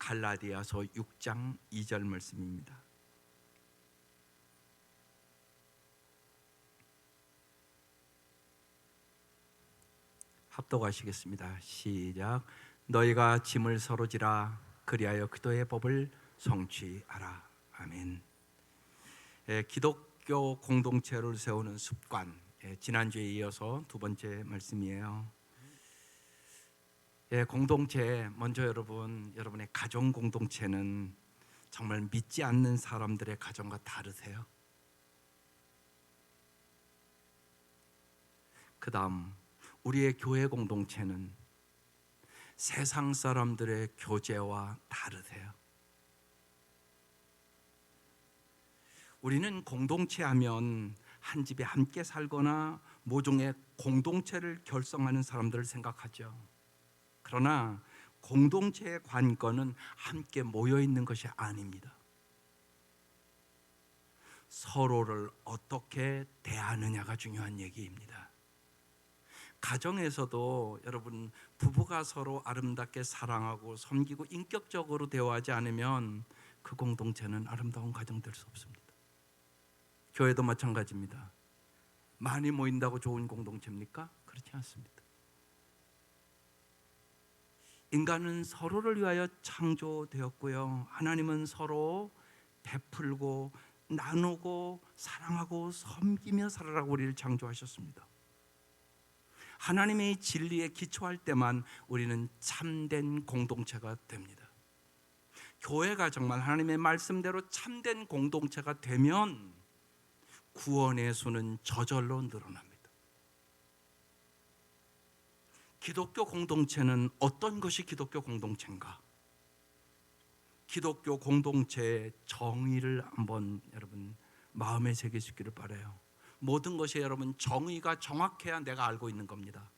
갈라디아서 6장 2절 말씀입니다. 합독하시겠습니다. 시작. 너희가 짐을 서로 지라 그리하여 그도의 법을 성취하라. 아멘. 기독교 공동체를 세우는 습관, 지난주에 이어서 두 번째 말씀이에요. 공동체, 먼저 여러분의 가정 공동체는 정말 믿지 않는 사람들의 가정과 다르세요. 그 다음 우리의 교회 공동체는 세상 사람들의 교제와 다르세요. 우리는 공동체 하면 한 집에 함께 살거나 모종의 공동체를 결성하는 사람들을 생각하죠. 그러나 공동체의 관건은 함께 모여 있는 것이 아닙니다. 서로를 어떻게 대하느냐가 중요한 얘기입니다. 가정에서도 여러분, 부부가 서로 아름답게 사랑하고 섬기고 인격적으로 대화하지 않으면 그 공동체는 아름다운 가정 될 수 없습니다. 교회도 마찬가지입니다. 많이 모인다고 좋은 공동체입니까? 그렇지 않습니다. 인간은 서로를 위하여 창조되었고요, 하나님은 서로 베풀고 나누고 사랑하고 섬기며 살아라고 우리를 창조하셨습니다. 하나님의 진리에 기초할 때만 우리는 참된 공동체가 됩니다. 교회가 정말 하나님의 말씀대로 참된 공동체가 되면 구원의 수는 저절로 늘어납니다. 기독교 공동체는 어떤 것이 기독교 공동체인가? 기독교 공동체의 정의를 한번 여러분 마음에 새기시기를 바라요. 모든 것이 여러분 정의가 정확해야 내가 알고 있는 겁니다.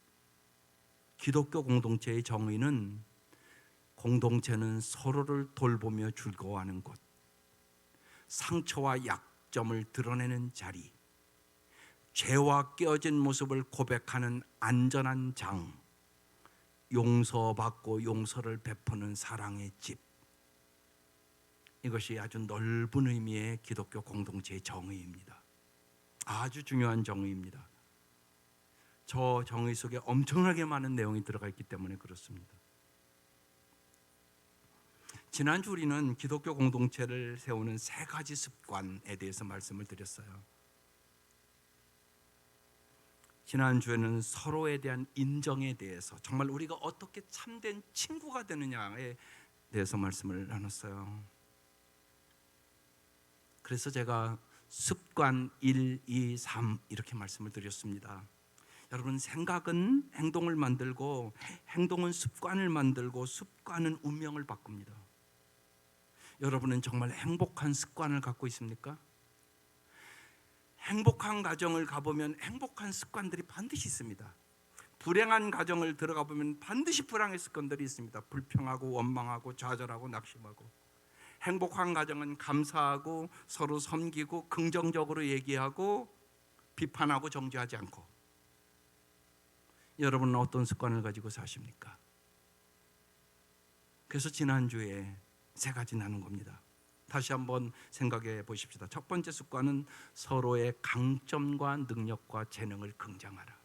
기독교 공동체의 정의는 공동체는 서로를 돌보며 즐거워하는 곳, 상처와 약점을 드러내는 자리, 죄와 깨어진 모습을 고백하는 안전한 장, 용서받고 용서를 베푸는 사랑의 집. 이것이 아주 넓은 의미의 기독교 공동체의 정의입니다. 아주 중요한 정의입니다. 저 정의 속에 엄청나게 많은 내용이 들어가 있기 때문에 그렇습니다. 지난주 우리는 기독교 공동체를 세우는 세 가지 습관에 대해서 말씀을 드렸어요. 지난주에는 서로에 대한 인정에 대해서, 정말 우리가 어떻게 참된 친구가 되느냐에 대해서 말씀을 나눴어요. 그래서 제가 습관 1, 2, 3 이렇게 말씀을 드렸습니다. 여러분, 생각은 행동을 만들고 행동은 습관을 만들고 습관은 운명을 바꿉니다. 여러분은 정말 행복한 습관을 갖고 있습니까? 행복한 가정을 가보면 행복한 습관들이 반드시 있습니다. 불행한 가정을 들어가 보면 반드시 불행한 습관들이 있습니다. 불평하고 원망하고 좌절하고 낙심하고. 행복한 가정은 감사하고 서로 섬기고 긍정적으로 얘기하고 비판하고 정죄하지 않고. 여러분은 어떤 습관을 가지고 사십니까? 그래서 지난주에 세 가지 나눈 겁니다. 다시 한번 생각해 보십시다. 첫 번째 습관은 서로의 강점과 능력과 재능을 긍정하라.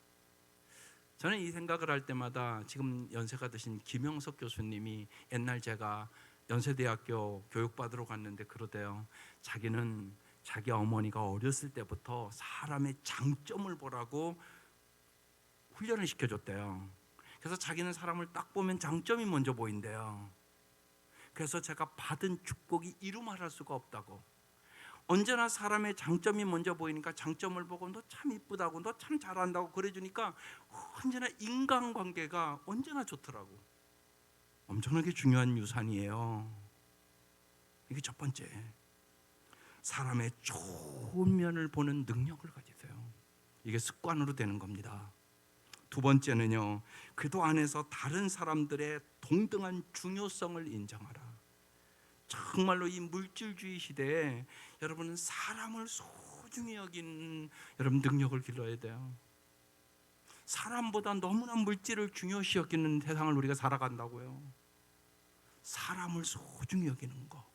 저는 이 생각을 할 때마다 지금 연세가 드신 김영석 교수님이 옛날 제가 연세대학교 교육받으러 갔는데 그러대요. 자기는 자기 어머니가 어렸을 때부터 사람의 장점을 보라고 훈련을 시켜줬대요. 그래서 자기는 사람을 딱 보면 장점이 먼저 보인대요. 그래서 제가 받은 축복이 이루말할 수가 없다고. 언제나 사람의 장점이 먼저 보이니까 장점을 보고 너 참 이쁘다고, 너 참 잘한다고 그래주니까 언제나 인간관계가 언제나 좋더라고. 엄청나게 중요한 유산이에요. 이게 첫 번째, 사람의 좋은 면을 보는 능력을 가지세요. 이게 습관으로 되는 겁니다. 두 번째는요, 그도 안에서 다른 사람들의 동등한 중요성을 인정하라. 정말로 이 물질주의 시대에 여러분은 사람을 소중히 여기는 여러분 능력을 길러야 돼요. 사람보다 너무나 물질을 중요시 여기는 세상을 우리가 살아간다고요. 사람을 소중히 여기는 거,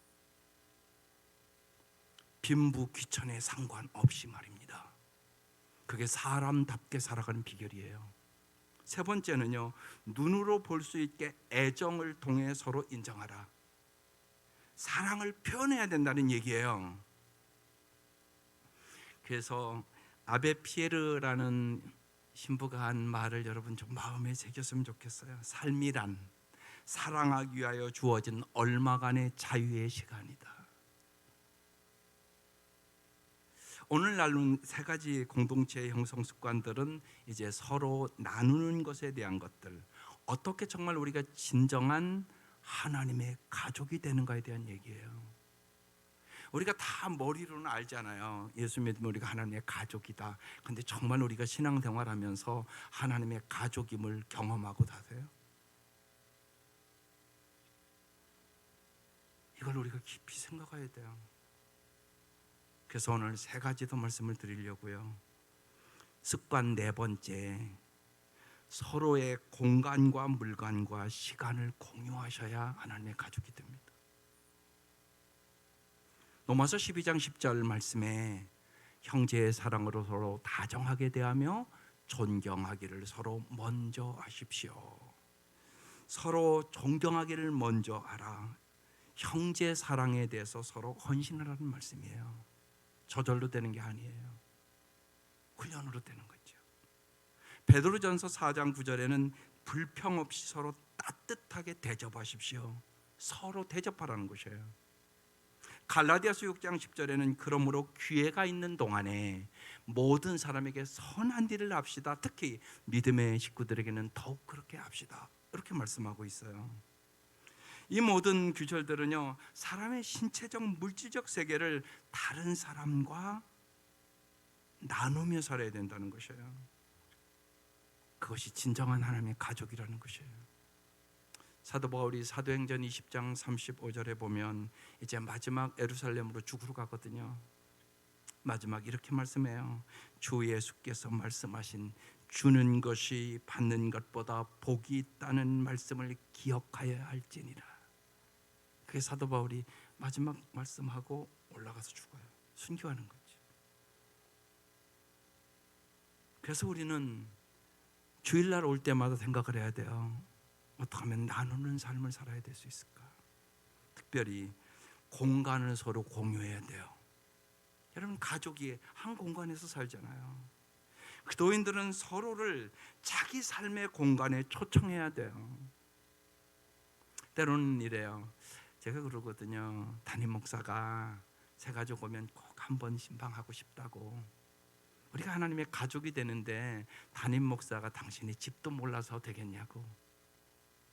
빈부 귀천에 상관없이 말입니다. 그게 사람답게 살아가는 비결이에요. 세 번째는요, 눈으로 볼 수 있게 애정을 통해 서로 인정하라. 사랑을 표현해야 된다는 얘기예요. 그래서 아베 피에르라는 신부가 한 말을 여러분 좀 마음에 새겼으면 좋겠어요. 삶이란 사랑하기 위하여 주어진 얼마간의 자유의 시간이다. 오늘날은 세 가지 공동체의 형성 습관들은 이제 서로 나누는 것에 대한 것들, 어떻게 정말 우리가 진정한 하나님의 가족이 되는가에 대한 얘기예요. 우리가 다 머리로는 알잖아요. 예수 믿으면 우리가 하나님의 가족이다. 근데 정말 우리가 신앙생활 하면서 하나님의 가족임을 경험하고 사세요? 이걸 우리가 깊이 생각해야 돼요. 그래서 오늘 세 가지 더 말씀을 드리려고요. 습관 네 번째, 서로의 공간과 물건과 시간을 공유하셔야 하나님의 가족이 됩니다. 로마서 12장 10절 말씀에 형제의 사랑으로 서로 다정하게 대하며 존경하기를 서로 먼저 하십시오. 서로 존경하기를 먼저 하라. 형제 사랑에 대해서 서로 헌신하라는 말씀이에요. 저절로 되는 게 아니에요. 훈련으로 되는 거죠. 베드로전서 4장 9절에는 불평 없이 서로 따뜻하게 대접하십시오. 서로 대접하라는 것이에요. 갈라디아서 6장 10절에는 그러므로 기회가 있는 동안에 모든 사람에게 선한 일을 합시다. 특히 믿음의 식구들에게는 더욱 그렇게 합시다. 이렇게 말씀하고 있어요. 이 모든 규절들은요, 사람의 신체적 물질적 세계를 다른 사람과 나누며 살아야 된다는 것이에요. 그것이 진정한 하나님의 가족이라는 것이에요. 사도 바울이 사도행전 20장 35절에 보면 이제 마지막 예루살렘으로 죽으러 가거든요. 마지막 이렇게 말씀해요. 주 예수께서 말씀하신 주는 것이 받는 것보다 복이 있다는 말씀을 기억하여야 할지니라. 그게 사도 바울이 마지막 말씀하고 올라가서 죽어요. 순교하는 거죠. 그래서 우리는 주일날 올 때마다 생각을 해야 돼요. 어떻게 하면 나누는 삶을 살아야 될 수 있을까? 특별히 공간을 서로 공유해야 돼요. 여러분, 가족이 한 공간에서 살잖아요. 기도인들은 서로를 자기 삶의 공간에 초청해야 돼요. 때로는 이래요. 제가 그러거든요. 담임 목사가 새 가족 오면 꼭 한 번 신방하고 싶다고. 우리가 하나님의 가족이 되는데 담임 목사가 당신이 집도 몰라서 되겠냐고.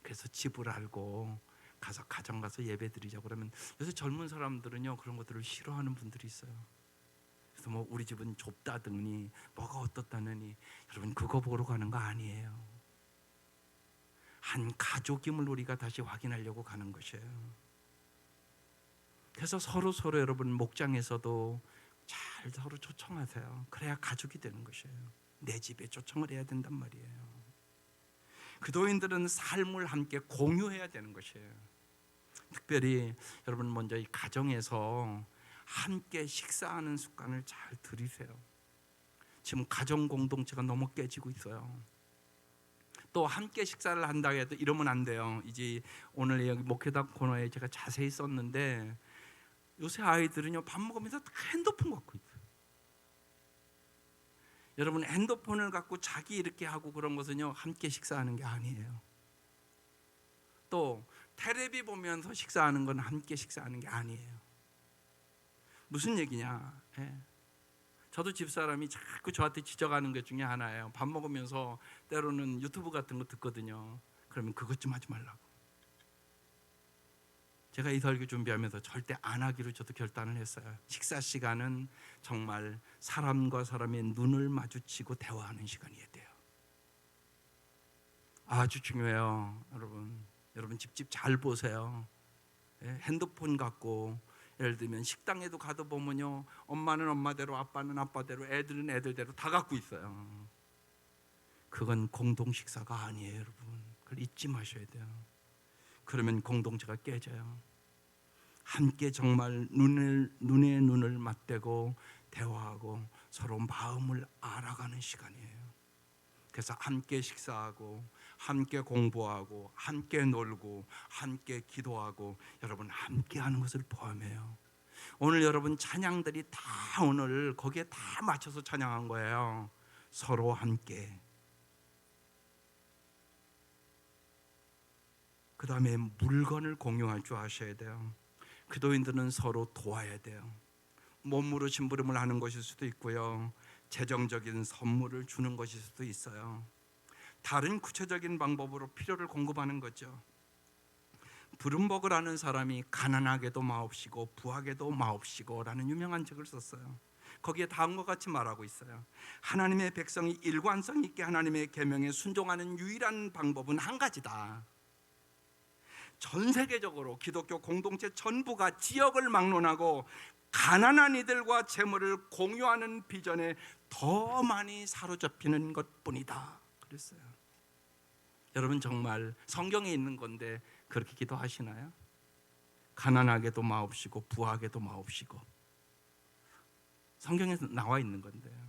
그래서 집을 알고 가서 가정 가서 예배 드리자고. 그러면 요새 젊은 사람들은요, 그런 것들을 싫어하는 분들이 있어요. 그래서 뭐 우리 집은 좁다더니 뭐가 어떻다느니. 여러분, 그거 보러 가는 거 아니에요. 한 가족임을 우리가 다시 확인하려고 가는 것이에요. 그래서 서로 여러분 목장에서도 잘 서로 초청하세요. 그래야 가족이 되는 것이에요. 내 집에 초청을 해야 된단 말이에요. 기도인들은 삶을 함께 공유해야 되는 것이에요. 특별히 여러분, 먼저 이 가정에서 함께 식사하는 습관을 잘 들이세요. 지금 가정 공동체가 너무 깨지고 있어요. 또 함께 식사를 한다고 해도 이러면 안 돼요. 이제 오늘 여기 목회당 코너에 제가 자세히 썼는데, 요새 아이들은요, 밥 먹으면서 다 핸드폰 갖고 있어요. 여러분, 핸드폰을 갖고 자기 이렇게 하고 그런 것은요, 함께 식사하는 게 아니에요. 또 텔레비 보면서 식사하는 건 함께 식사하는 게 아니에요. 무슨 얘기냐? 저도 집사람이 자꾸 저한테 지적하는 것 중에 하나예요. 밥 먹으면서 때로는 유튜브 같은 거 듣거든요. 그러면 그것 좀 하지 말라고. 제가 이 설교 준비하면서 절대 안 하기로 저도 결단을 했어요. 식사 시간은 정말 사람과 사람의 눈을 마주치고 대화하는 시간이어야 돼요. 아주 중요해요. 여러분 집집 잘 보세요. 핸드폰 갖고, 예를 들면 식당에도 가도 보면요, 엄마는 엄마대로, 아빠는 아빠대로, 애들은 애들대로 다 갖고 있어요. 그건 공동 식사가 아니에요, 여러분. 그걸 잊지 마셔야 돼요. 그러면 공동체가 깨져요. 함께 정말 눈에 눈을 맞대고 대화하고 서로 마음을 알아가는 시간이에요. 그래서 함께 식사하고 함께 공부하고 함께 놀고 함께 기도하고 여러분 함께 하는 것을 포함해요. 오늘 여러분 찬양들이 다 오늘 거기에 다 맞춰서 찬양한 거예요. 서로 함께. 그 다음에 물건을 공유할 줄 아셔야 돼요. 기도인들은 서로 도와야 돼요. 몸으로 심부름을 하는 것일 수도 있고요, 재정적인 선물을 주는 것일 수도 있어요. 다른 구체적인 방법으로 필요를 공급하는 거죠. 브룸버그를 하는 사람이 가난하게도 마옵시고 부하게도 마옵시고 라는 유명한 책을 썼어요. 거기에 다음과 같이 말하고 있어요. 하나님의 백성이 일관성 있게 하나님의 계명에 순종하는 유일한 방법은 한 가지다. 전 세계적으로 기독교 공동체 전부가 지역을 막론하고 가난한 이들과 재물을 공유하는 비전에 더 많이 사로잡히는 것뿐이다 그랬어요. 여러분 정말 성경에 있는 건데 그렇게 기도하시나요? 가난하게도 마옵시고 부하게도 마옵시고, 성경에서 나와 있는 건데요.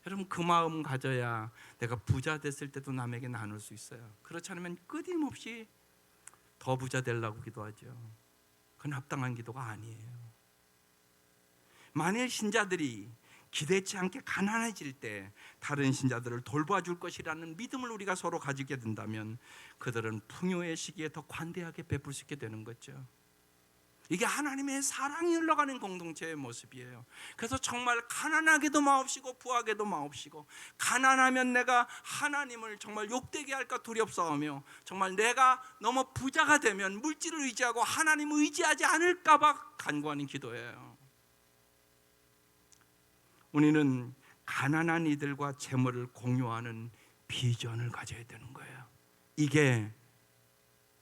여러분 그 마음 가져야 내가 부자 됐을 때도 남에게 나눌 수 있어요. 그렇지 않으면 끊임없이 더 부자 되려고 기도하죠. 그건 합당한 기도가 아니에요. 만일 신자들이 기대치 않게 가난해질 때 다른 신자들을 돌봐줄 것이라는 믿음을 우리가 서로 가지게 된다면 그들은 풍요의 시기에 더 관대하게 베풀 수 있게 되는 거죠. 이게 하나님의 사랑이 흘러가는 공동체의 모습이에요. 그래서 정말 가난하게도 마옵시고 부하게도 마옵시고, 가난하면 내가 하나님을 정말 욕되게 할까 두렵사오며, 정말 내가 너무 부자가 되면 물질을 의지하고 하나님을 의지하지 않을까 봐 간구하는 기도예요. 우리는 가난한 이들과 재물을 공유하는 비전을 가져야 되는 거예요. 이게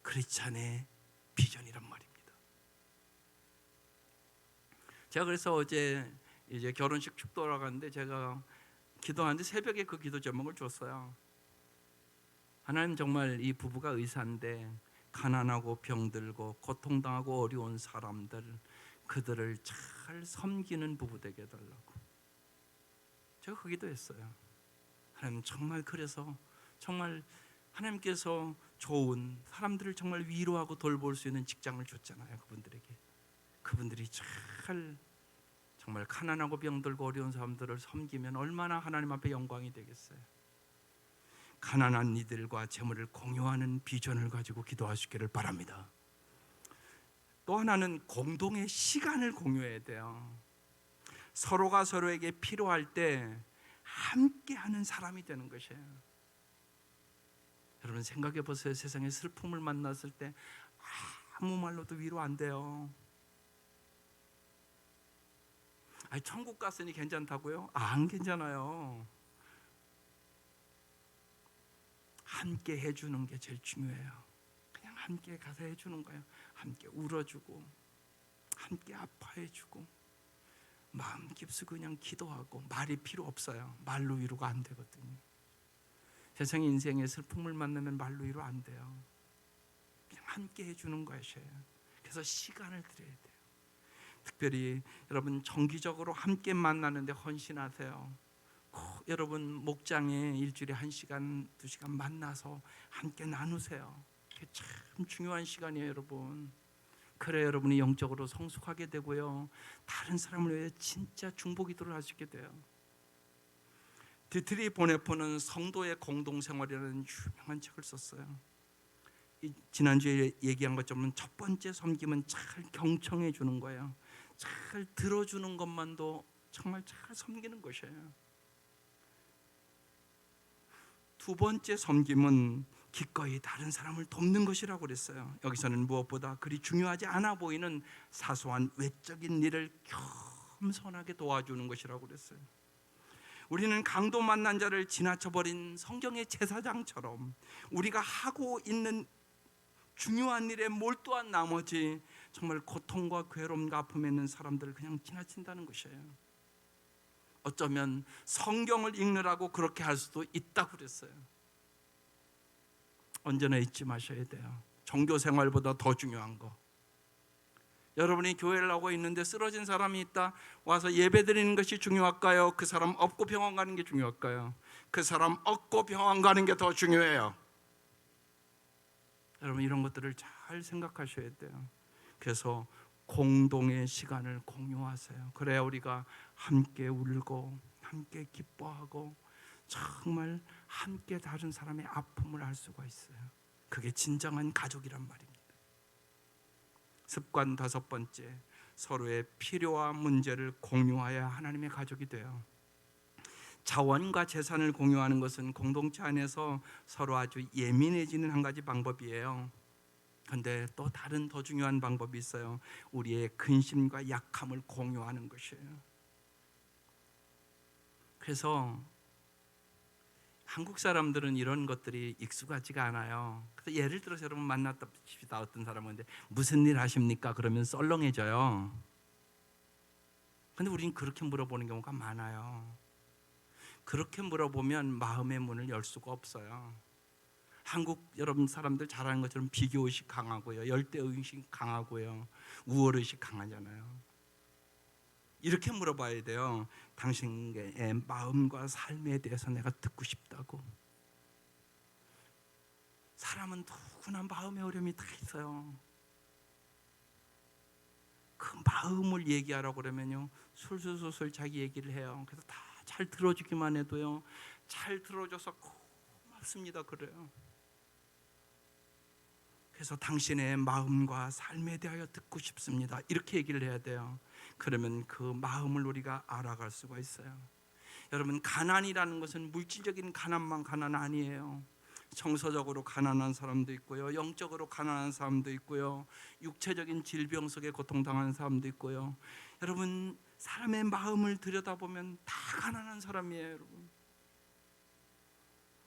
크리스찬의 비전이란 말입니다. 제가 그래서 어제 이제 결혼식 축도하러 갔는데 제가 기도하는데 새벽에 그 기도 제목을 줬어요. 하나님, 정말 이 부부가 의사인데 가난하고 병들고 고통당하고 어려운 사람들, 그들을 잘 섬기는 부부 되게 해달라고 제가 그 기도했어요. 하나님, 정말 그래서 정말 하나님께서 좋은 사람들을 정말 위로하고 돌볼 수 있는 직장을 줬잖아요. 그분들에게. 그분들이 잘 정말 가난하고 병들고 어려운 사람들을 섬기면 얼마나 하나님 앞에 영광이 되겠어요. 가난한 이들과 재물을 공유하는 비전을 가지고 기도하시기를 바랍니다. 또 하나는 공동의 시간을 공유해야 돼요. 서로가 서로에게 필요할 때 함께하는 사람이 되는 것이에요. 여러분 생각해 보세요. 세상에 슬픔을 만났을 때 아무 말로도 위로 안 돼요. 아니, 천국 갔으니 괜찮다고요? 안 괜찮아요. 함께 해주는 게 제일 중요해요. 그냥 함께 가서 해주는 거예요. 함께 울어주고 함께 아파해주고 마음 깊이 그냥 기도하고. 말이 필요 없어요. 말로 위로가 안 되거든요. 세상 인생에 슬픔을 만나면 말로 위로 안 돼요. 그냥 함께 해주는 것이에요. 그래서 시간을 드려야 돼요. 특별히 여러분 정기적으로 함께 만나는데 헌신하세요. 여러분 목장에 일주일에 1시간, 2시간 만나서 함께 나누세요. 그게 참 중요한 시간이에요, 여러분. 그래 여러분이 영적으로 성숙하게 되고요, 다른 사람을 위해 진짜 중보기도를 할 수 있게 돼요. 디트리 보네포는 성도의 공동생활이라는 유명한 책을 썼어요. 지난주에 얘기한 것처럼 첫 번째 섬김은 잘 경청해 주는 거예요. 잘 들어주는 것만도 정말 잘 섬기는 것이에요. 두 번째 섬김은 기꺼이 다른 사람을 돕는 것이라고 그랬어요. 여기서는 무엇보다 그리 중요하지 않아 보이는 사소한 외적인 일을 겸손하게 도와주는 것이라고 그랬어요. 우리는 강도 만난 자를 지나쳐버린 성경의 제사장처럼 우리가 하고 있는 중요한 일에 몰두한 나머지 정말 고통과 괴로움과 아픔에 있는 사람들을 그냥 지나친다는 것이에요. 어쩌면 성경을 읽느라고 그렇게 할 수도 있다고 그랬어요. 언제나 잊지 마셔야 돼요. 종교 생활보다 더 중요한 거. 여러분이 교회를 하고 있는데 쓰러진 사람이 있다. 와서 예배 드리는 것이 중요할까요? 그 사람 업고 병원 가는 게 중요할까요? 그 사람 업고 병원 가는 게 더 중요해요. 여러분 이런 것들을 잘 생각하셔야 돼요. 그래서 공동의 시간을 공유하세요. 그래야 우리가 함께 울고 함께 기뻐하고 정말 함께 다른 사람의 아픔을 알 수가 있어요. 그게 진정한 가족이란 말입니다. 습관 5번째, 서로의 필요와 문제를 공유하여 하나님의 가족이 돼요. 자원과 재산을 공유하는 것은 공동체 안에서 서로 아주 예민해지는 한 가지 방법이에요. 그런데 또 다른 더 중요한 방법이 있어요. 우리의 근심과 약함을 공유하는 것이에요. 그래서 한국 사람들은 이런 것들이 익숙하지가 않아요. 그래서 예를 들어서 여러분 만났다 칩시다. 어떤 사람은 무슨 일 하십니까? 그러면 썰렁해져요. 근데 우리는 그렇게 물어보는 경우가 많아요. 그렇게 물어보면 마음의 문을 열 수가 없어요. 한국 여러분 사람들 잘 아는 것처럼 비교의식 강하고요, 열대의식 강하고요, 우월의식 강하잖아요. 이렇게 물어봐야 돼요. 당신의 마음과 삶에 대해서 내가 듣고 싶다고. 사람은 누구나 마음의 어려움이 다 있어요. 그 마음을 얘기하라고 그러면요, 술술술술 자기 얘기를 해요. 그래서 다 잘 들어주기만 해도요, 잘 들어줘서 고맙습니다 그래요. 그래서 당신의 마음과 삶에 대하여 듣고 싶습니다 이렇게 얘기를 해야 돼요. 그러면 그 마음을 우리가 알아갈 수가 있어요. 여러분 가난이라는 것은 물질적인 가난만 가난 아니에요. 정서적으로 가난한 사람도 있고요, 영적으로 가난한 사람도 있고요, 육체적인 질병 속에 고통당하는 사람도 있고요. 여러분 사람의 마음을 들여다보면 다 가난한 사람이에요 여러분.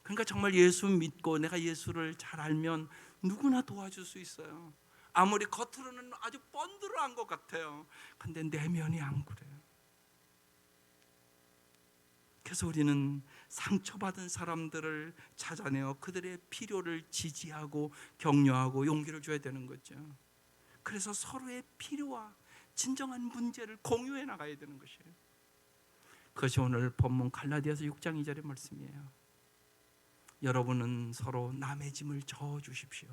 그러니까 정말 예수 믿고 내가 예수를 잘 알면 누구나 도와줄 수 있어요. 아무리 겉으로는 아주 번들어한 것 같아요. 근데 내면이 안 그래요. 그래서 우리는 상처받은 사람들을 찾아내어 그들의 필요를 지지하고 격려하고 용기를 줘야 되는 거죠. 그래서 서로의 필요와 진정한 문제를 공유해 나가야 되는 것이에요. 그것이 오늘 본문 갈라디아서 6장 2절의 말씀이에요. 여러분은 서로 남의 짐을 져어 주십시오.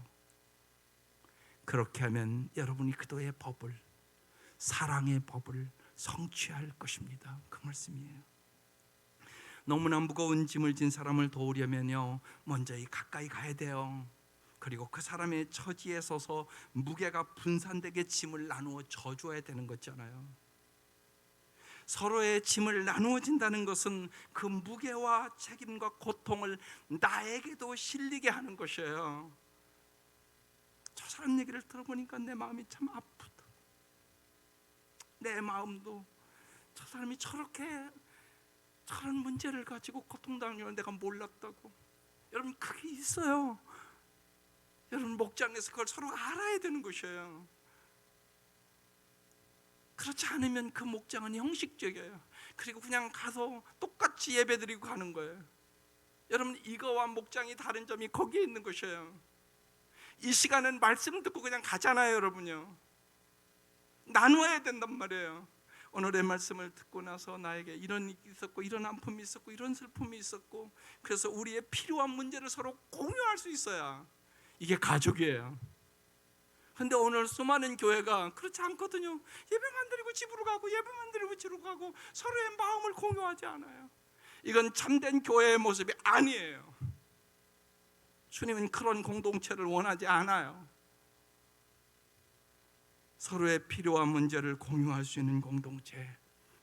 그렇게 하면 여러분이 그도의 법을, 사랑의 법을 성취할 것입니다. 그 말씀이에요. 너무나 무거운 짐을 진 사람을 도우려면요, 먼저 가까이 가야 돼요. 그리고 그 사람의 처지에 서서 무게가 분산되게 짐을 나누어 져줘야 되는 거잖아요. 서로의 짐을 나누어진다는 것은 그 무게와 책임과 고통을 나에게도 실리게 하는 것이에요. 저 사람 얘기를 들어보니까 내 마음이 참 아프다. 내 마음도 저 사람이 저렇게 저런 문제를 가지고 고통당하는 걸 내가 몰랐다고. 여러분 그게 있어요. 여러분 목장에서 그걸 서로 알아야 되는 것이에요. 그렇지 않으면 그 목장은 형식적이에요. 그리고 그냥 가서 똑같이 예배드리고 가는 거예요. 여러분 이거와 목장이 다른 점이 거기에 있는 것이에요. 이 시간은 말씀 듣고 그냥 가잖아요 여러분요. 나누어야 된단 말이에요. 오늘의 말씀을 듣고 나서 나에게 이런 일이 있었고 이런 아픔이 있었고 이런 슬픔이 있었고, 그래서 우리의 필요한 문제를 서로 공유할 수 있어야 이게 가족이에요. 근데 오늘 수많은 교회가 그렇지 않거든요. 예배만 드리고 집으로 가고 예배만 드리고 집으로 가고 서로의 마음을 공유하지 않아요. 이건 참된 교회의 모습이 아니에요. 주님은 그런 공동체를 원하지 않아요. 서로의 필요와 문제를 공유할 수 있는 공동체.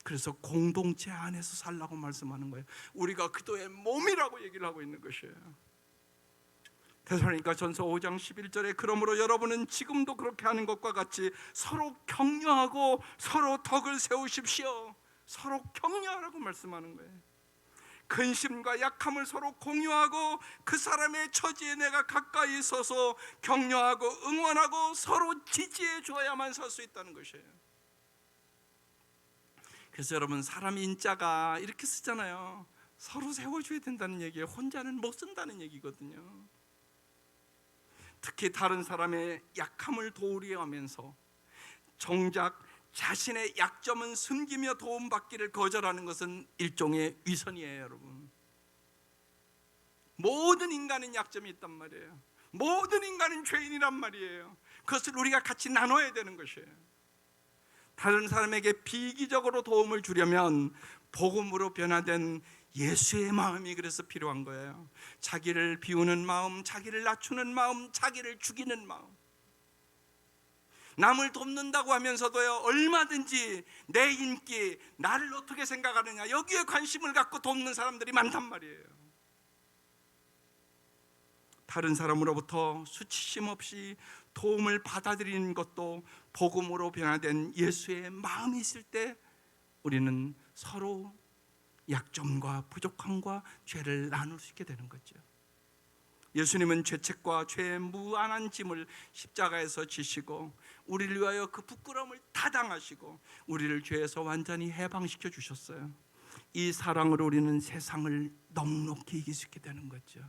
그래서 공동체 안에서 살라고 말씀하는 거예요. 우리가 그도의 몸이라고 얘기를 하고 있는 것이에요. 데살로니가 전서 5장 11절에 그러므로 여러분은 지금도 그렇게 하는 것과 같이 서로 격려하고 서로 덕을 세우십시오. 서로 격려하라고 말씀하는 거예요. 근심과 약함을 서로 공유하고 그 사람의 처지에 내가 가까이 서서 격려하고 응원하고 서로 지지해 줘야만 살 수 있다는 것이에요. 그래서 여러분 사람 인자가 이렇게 쓰잖아요. 서로 세워줘야 된다는 얘기예요. 혼자는 못 쓴다는 얘기거든요. 특히 다른 사람의 약함을 도우려 하면서 정작 자신의 약점은 숨기며 도움받기를 거절하는 것은 일종의 위선이에요. 여러분, 모든 인간은 약점이 있단 말이에요. 모든 인간은 죄인이란 말이에요. 그것을 우리가 같이 나눠야 되는 것이에요. 다른 사람에게 비기적으로 도움을 주려면 복음으로 변화된 예수의 마음이 그래서 필요한 거예요. 자기를 비우는 마음, 자기를 낮추는 마음, 자기를 죽이는 마음. 남을 돕는다고 하면서도요, 얼마든지 내 인기, 나를 어떻게 생각하느냐, 여기에 관심을 갖고 돕는 사람들이 많단 말이에요. 다른 사람으로부터 수치심 없이 도움을 받아들이는 것도 복음으로 변화된 예수의 마음이 있을 때 우리는 서로 약점과 부족함과 죄를 나눌 수 있게 되는 거죠. 예수님은 죄책과 죄의 무한한 짐을 십자가에서 지시고 우리를 위하여 그 부끄러움을 다 당하시고 우리를 죄에서 완전히 해방시켜 주셨어요. 이 사랑으로 우리는 세상을 넉넉히 이길 수 있게 되는 거죠.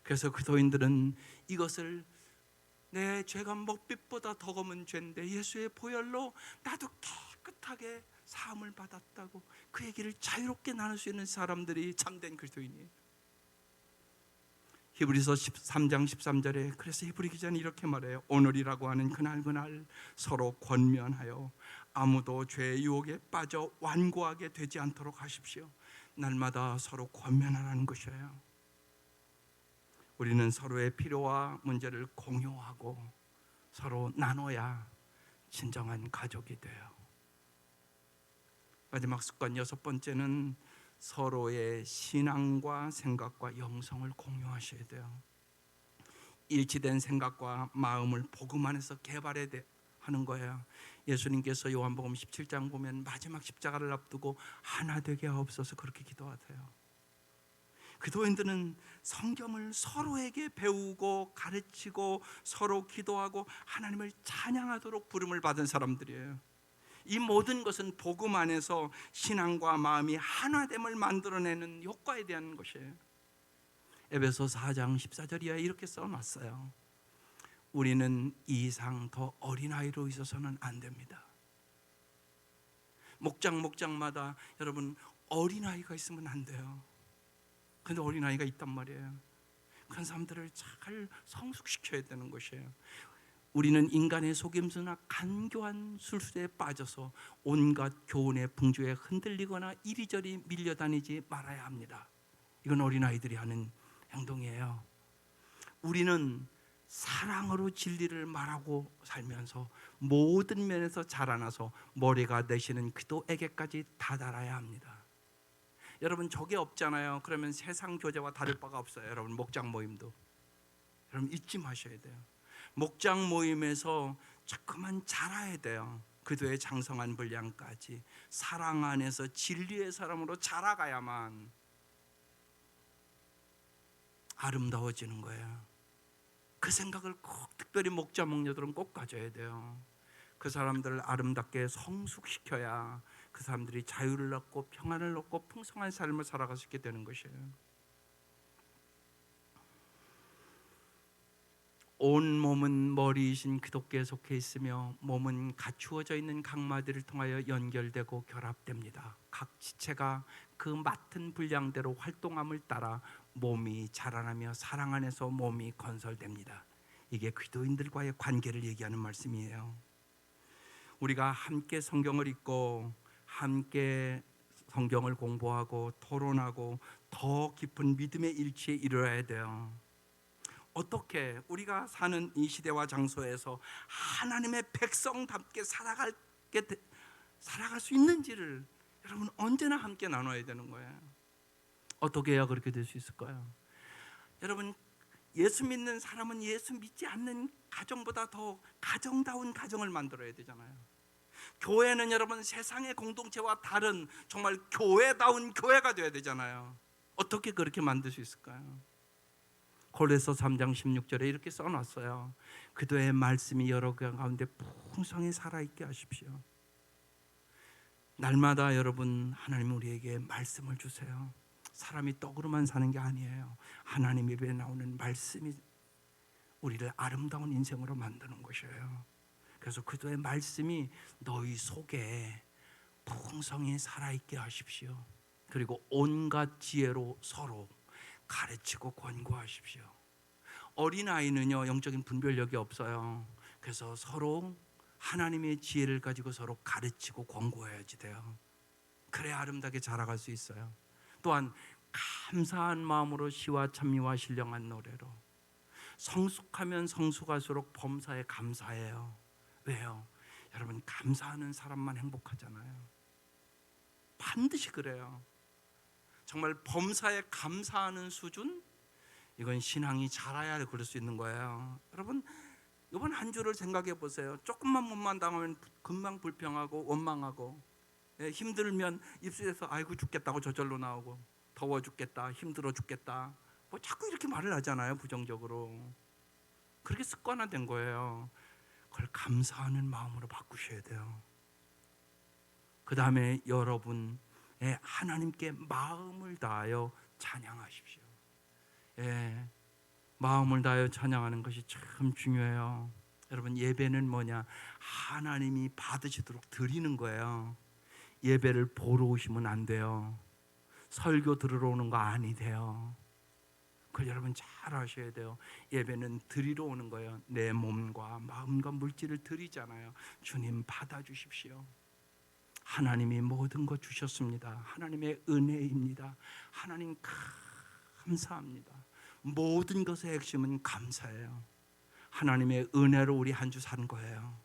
그래서 그도인들은 이것을 내 죄가 먹빛보다 더 검은 죄인데 예수의 보혈로 나도 깨끗하게 사함을 받았다고 그 얘기를 자유롭게 나눌 수 있는 사람들이 참된 그리스도인이에요. 히브리서 13장 13절에 그래서 히브리 기자는 이렇게 말해요. 오늘이라고 하는 그날 서로 권면하여 아무도 죄의 유혹에 빠져 완고하게 되지 않도록 하십시오. 날마다 서로 권면하라는 것이에요. 우리는 서로의 필요와 문제를 공유하고 서로 나눠야 진정한 가족이 돼요. 마지막 습관 6번째는 서로의 신앙과 생각과 영성을 공유하셔야 돼요. 일치된 생각과 마음을 복음 안에서 개발해야 하는 거예요. 예수님께서 요한복음 17장 보면 마지막 십자가를 앞두고 하나 되게 하옵소서 그렇게 기도하세요. 그도인들은 성경을 서로에게 배우고 가르치고 서로 기도하고 하나님을 찬양하도록 부름을 받은 사람들이에요. 이 모든 것은 복음 안에서 신앙과 마음이 하나됨을 만들어내는 효과에 대한 것이에요. 에베소 4장 14절이야 이렇게 써놨어요. 우리는 이 이상 더 어린아이로 있어서는 안 됩니다. 목장마다 여러분 어린아이가 있으면 안 돼요. 근데 어린아이가 있단 말이에요. 그런 사람들을 잘 성숙시켜야 되는 것이에요. 우리는 인간의 속임수나 간교한 술수에 빠져서 온갖 교훈의 풍조에 흔들리거나 이리저리 밀려다니지 말아야 합니다. 이건 어린아이들이 하는 행동이에요. 우리는 사랑으로 진리를 말하고 살면서 모든 면에서 자라나서 머리가 되시는 그도에게까지 다다라야 합니다. 여러분 저게 없잖아요. 그러면 세상 교제와 다를 바가 없어요. 여러분 목장 모임도 여러분 잊지 마셔야 돼요. 목장 모임에서 자꾸만 자라야 돼요. 그도의 장성한 분량까지 사랑 안에서 진리의 사람으로 자라가야만 아름다워지는 거예요. 그 생각을 꼭 특별히 목자 목녀들은 꼭 가져야 돼요. 그 사람들을 아름답게 성숙시켜야 그 사람들이 자유를 얻고 평안을 얻고 풍성한 삶을 살아갈 수 있게 되는 것이에요. 온 몸은 머리이신 그도께 속해 있으며 몸은 갖추어져 있는 각마디를 통하여 연결되고 결합됩니다. 각 지체가 그 맡은 분량대로 활동함을 따라 몸이 자라나며 사랑 안에서 몸이 건설됩니다. 이게 기도인들과의 관계를 얘기하는 말씀이에요. 우리가 함께 성경을 읽고 함께 성경을 공부하고 토론하고 더 깊은 믿음의 일치에 이르러야 돼요. 어떻게 우리가 사는 이 시대와 장소에서 하나님의 백성답게 살아갈 수 있는지를 여러분 언제나 함께 나눠야 되는 거예요. 어떻게 해야 그렇게 될 수 있을까요? 여러분 예수 믿는 사람은 예수 믿지 않는 가정보다 더 가정다운 가정을 만들어야 되잖아요. 교회는 여러분 세상의 공동체와 다른 정말 교회다운 교회가 되어야 되잖아요. 어떻게 그렇게 만들 수 있을까요? 골로새 3장 16절에 이렇게 써놨어요. 그도의 말씀이 여러 교회 가운데 풍성히 살아있게 하십시오. 날마다 여러분 하나님 우리에게 말씀을 주세요. 사람이 떡으로만 사는 게 아니에요. 하나님 입에 나오는 말씀이 우리를 아름다운 인생으로 만드는 것이에요. 그래서 그도의 말씀이 너희 속에 풍성히 살아있게 하십시오. 그리고 온갖 지혜로 서로 가르치고 권고하십시오. 어린아이는요, 영적인 분별력이 없어요. 그래서 서로 하나님의 지혜를 가지고 서로 가르치고 권고해야지 돼요. 그래야 아름답게 자라갈 수 있어요. 또한 감사한 마음으로 시와 찬미와 신령한 노래로. 성숙하면 성숙할수록 범사에 감사해요. 왜요? 여러분, 감사하는 사람만 행복하잖아요. 반드시 그래요. 정말 범사에 감사하는 수준, 이건 신앙이 자라야 그럴 수 있는 거예요. 여러분, 이번 한 주를 생각해 보세요. 조금만 못만 당하면 금방 불평하고 원망하고, 힘들면 입술에서 아이고 죽겠다고 저절로 나오고, 더워 죽겠다, 힘들어 죽겠다, 뭐 자꾸 이렇게 말을 하잖아요. 부정적으로. 그렇게 습관화된 거예요. 그걸 감사하는 마음으로 바꾸셔야 돼요. 그 다음에 여러분 하나님께 마음을 다하여 찬양하십시오. 마음을 다하여 찬양하는 것이 참 중요해요. 여러분, 예배는 뭐냐? 하나님이 받으시도록 드리는 거예요. 예배를 보러 오시면 안 돼요. 설교 들으러 오는 거 아니돼요. 그걸 여러분 잘 아셔야 돼요. 예배는 드리러 오는 거예요. 내 몸과 마음과 물질을 드리잖아요. 주님 받아주십시오. 하나님이 모든 것 주셨습니다. 하나님의 은혜입니다. 하나님 감사합니다. 모든 것의 핵심은 감사예요. 하나님의 은혜로 우리 한 주 산 거예요.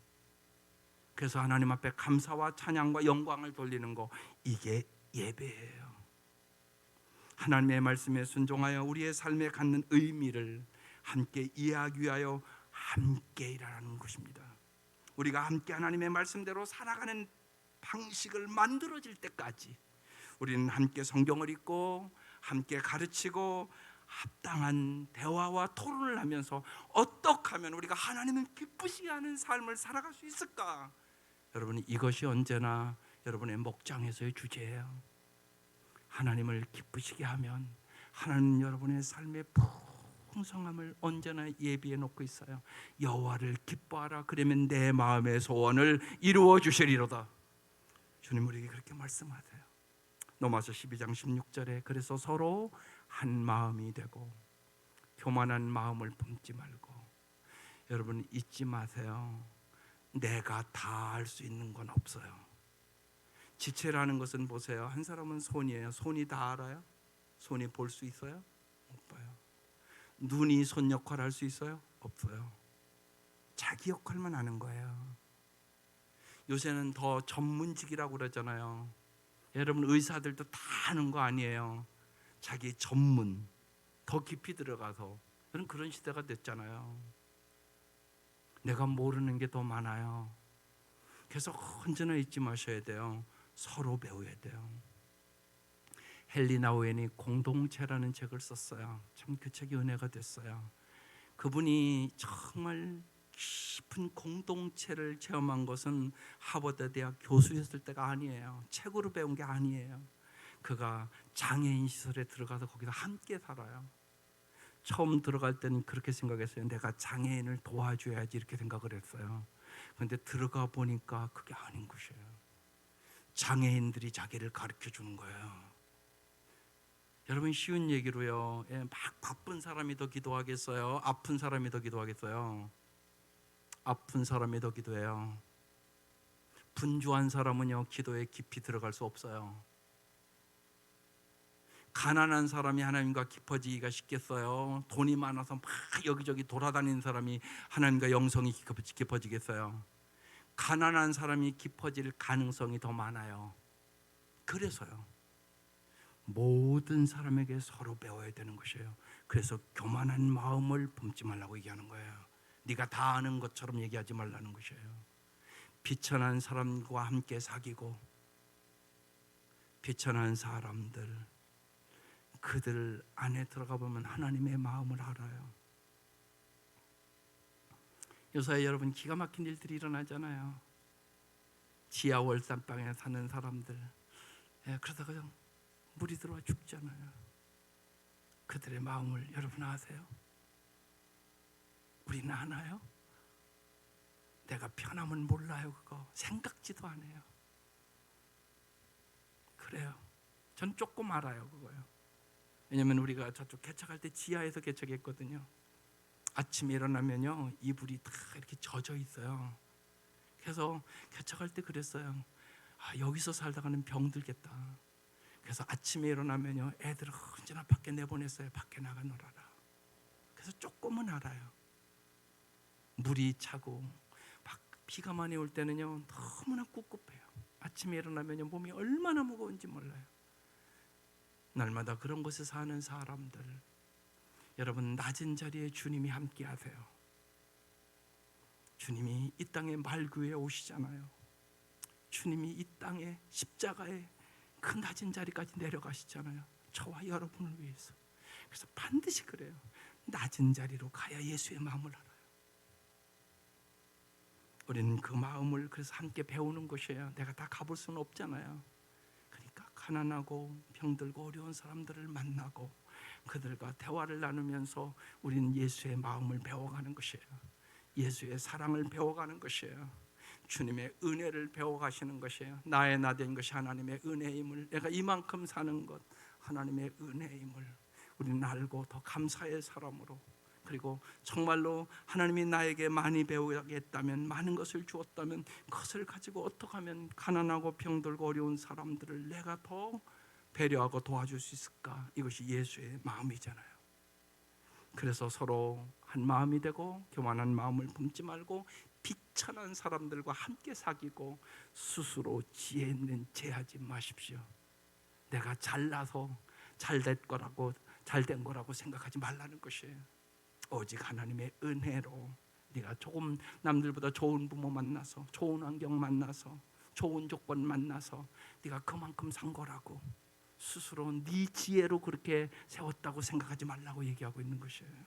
그래서 하나님 앞에 감사와 찬양과 영광을 돌리는 거, 이게 예배예요. 하나님의 말씀에 순종하여 우리의 삶에 갖는 의미를 함께 이해하기 위하여 함께 일하는 것입니다. 우리가 함께 하나님의 말씀대로 살아가는 방식을 만들어질 때까지 우리는 함께 성경을 읽고 함께 가르치고 합당한 대화와 토론을 하면서 어떻게 하면 우리가 하나님을 기쁘시게 하는 삶을 살아갈 수 있을까? 여러분, 이것이 언제나 여러분의 목장에서의 주제예요. 하나님을 기쁘시게 하면 하나님 여러분의 삶의 풍성함을 언제나 예비해 놓고 있어요. 여호와를 기뻐하라, 그러면 내 마음의 소원을 이루어 주시리로다. 주님 우리에게 그렇게 말씀하세요. 로마서 12장 16절에 그래서 서로 한 마음이 되고 교만한 마음을 품지 말고. 여러분 잊지 마세요. 내가 다 할 수 있는 건 없어요. 지체라는 것은 보세요. 한 사람은 손이에요. 손이 다 알아요? 손이 볼 수 있어요? 못 봐요. 눈이 손 역할을 할 수 있어요? 없어요. 자기 역할만 하는 거예요. 요새는 더 전문직이라고 그러잖아요. 여러분 의사들도 다 하는 거 아니에요. 자기 전문, 더 깊이 들어가서 그런 시대가 됐잖아요. 내가 모르는 게 더 많아요. 그래서 언제나 잊지 마셔야 돼요. 서로 배워야 돼요. 헨리 나우엔이 공동체라는 책을 썼어요. 참 그 책이 은혜가 됐어요. 그분이 정말 깊은 공동체를 체험한 것은 하버드 대학 교수였을 때가 아니에요. 책으로 배운 게 아니에요. 그가 장애인 시설에 들어가서 거기서 함께 살아요. 처음 들어갈 때는 그렇게 생각했어요. 내가 장애인을 도와줘야지 이렇게 생각을 했어요. 그런데 들어가 보니까 그게 아닌 것이에요. 장애인들이 자기를 가르쳐 주는 거예요. 여러분 쉬운 얘기로요. 막 바쁜 사람이 더 기도하겠어요? 아픈 사람이 더 기도하겠어요? 아픈 사람이 더 기도해요. 분주한 사람은요 기도에 깊이 들어갈 수 없어요. 가난한 사람이 하나님과 깊어지기가 쉽겠어요? 돈이 많아서 막 여기저기 돌아다니는 사람이 하나님과 영성이 깊어지겠어요? 가난한 사람이 깊어질 가능성이 더 많아요. 그래서요 모든 사람에게 서로 배워야 되는 것이에요. 그래서 교만한 마음을 품지 말라고 얘기하는 거예요. 네가 다 아는 것처럼 얘기하지 말라는 것이에요. 비천한 사람과 함께 사귀고 비천한 사람들, 그들 안에 들어가 보면 하나님의 마음을 알아요. 요새 여러분 기가 막힌 일들이 일어나잖아요. 지하 월산방에 사는 사람들, 그러다가 물이 들어와 죽잖아요. 그들의 마음을 여러분 아세요? 우리는 아나요? 내가 편하면 몰라요. 그거 생각지도 안 해요. 그래요. 전 조금 알아요. 그거요. 왜냐면 우리가 저쪽 개척할 때 지하에서 개척했거든요. 아침에 일어나면요, 이불이 다 이렇게 젖어 있어요. 그래서 개척할 때 그랬어요. 여기서 살다가는 병들겠다. 그래서 아침에 일어나면요, 애들을 언제나 밖에 내보냈어요. 밖에 나가 놀아라. 그래서 조금은 알아요. 물이 차고 비가 많이 올 때는요, 너무나 꿉꿉해요. 아침에 일어나면요, 몸이 얼마나 무거운지 몰라요. 날마다 그런 곳에 사는 사람들, 여러분, 낮은 자리에 주님이 함께 하세요. 주님이 이 땅에 말구에 오시잖아요. 주님이 이 땅에 십자가에 그 낮은 자리까지 내려가시잖아요. 저와 여러분을 위해서. 그래서 반드시 그래요. 낮은 자리로 가야 예수의 마음을 알아요. 우리는 그 마음을 그래서 함께 배우는 것이에요. 내가 다 가볼 수는 없잖아요. 그러니까 가난하고 병들고 어려운 사람들을 만나고 그들과 대화를 나누면서 우리는 예수의 마음을 배워가는 것이에요. 예수의 사랑을 배워가는 것이에요. 주님의 은혜를 배워가시는 것이에요. 나의 나된 것이 하나님의 은혜임을, 내가 이만큼 사는 것 하나님의 은혜임을 우리는 알고 더 감사의 사람으로, 그리고 정말로 하나님이 나에게 많이 배우겠다면, 많은 것을 주었다면 그것을 가지고 어떻게 하면 가난하고 병들고 어려운 사람들을 내가 더 배려하고 도와줄 수 있을까? 이것이 예수의 마음이잖아요. 그래서 서로 한 마음이 되고 교만한 마음을 품지 말고 비천한 사람들과 함께 사귀고 스스로 지혜 있는 제하지 마십시오. 내가 잘나서 잘된 거라고 생각하지 말라는 것이에요. 오직 하나님의 은혜로 네가 조금 남들보다 좋은 부모 만나서, 좋은 환경 만나서, 좋은 조건 만나서 네가 그만큼 산 거라고 스스로 네 지혜로 그렇게 세웠다고 생각하지 말라고 얘기하고 있는 것이에요.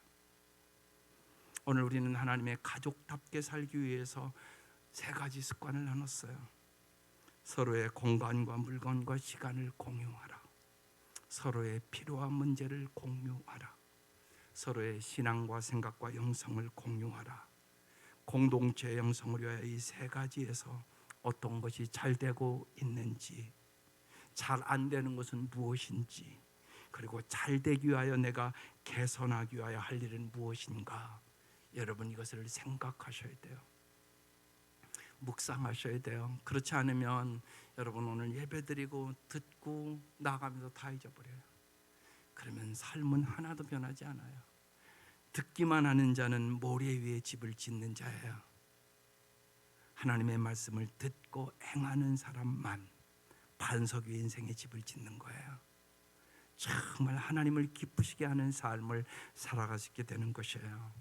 오늘 우리는 하나님의 가족답게 살기 위해서 3가지 습관을 나눴어요. 서로의 공간과 물건과 시간을 공유하라. 서로의 필요와 문제를 공유하라. 서로의 신앙과 생각과 영성을 공유하라. 공동체 영성을 위하여 이 3가지에서 어떤 것이 잘 되고 있는지, 잘 안 되는 것은 무엇인지, 그리고 잘 되기 위하여 내가 개선하기 위하여 할 일은 무엇인가, 여러분 이것을 생각하셔야 돼요. 묵상하셔야 돼요. 그렇지 않으면 여러분 오늘 예배드리고 듣고 나가면서 다 잊어버려요. 그러면 삶은 하나도 변하지 않아요. 듣기만 하는 자는 모래 위에 집을 짓는 자예요. 하나님의 말씀을 듣고 행하는 사람만 반석 위에 인생의 집을 짓는 거예요. 정말 하나님을 기쁘시게 하는 삶을 살아갈 수 있게 되는 것이에요.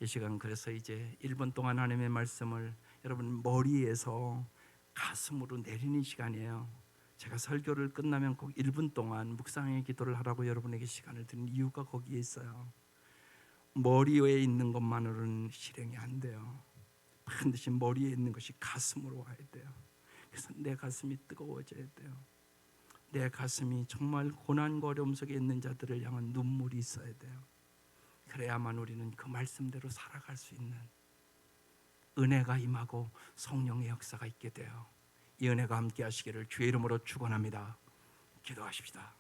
이 시간 그래서 이제 1분 동안 하나님의 말씀을 여러분 머리에서 가슴으로 내리는 시간이에요. 제가 설교를 끝나면 꼭 1분 동안 묵상의 기도를 하라고 여러분에게 시간을 드린 이유가 거기에 있어요. 머리 위에 있는 것만으로는 실행이 안 돼요. 반드시 머리에 있는 것이 가슴으로 와야 돼요. 그래서 내 가슴이 뜨거워져야 돼요. 내 가슴이 정말 고난과 어려움 속에 있는 자들을 향한 눈물이 있어야 돼요. 그래야만 우리는 그 말씀대로 살아갈 수 있는 은혜가 임하고 성령의 역사가 있게 돼요. 이 은혜가 함께 하시기를 주의 이름으로 축원합니다. 기도하십시다.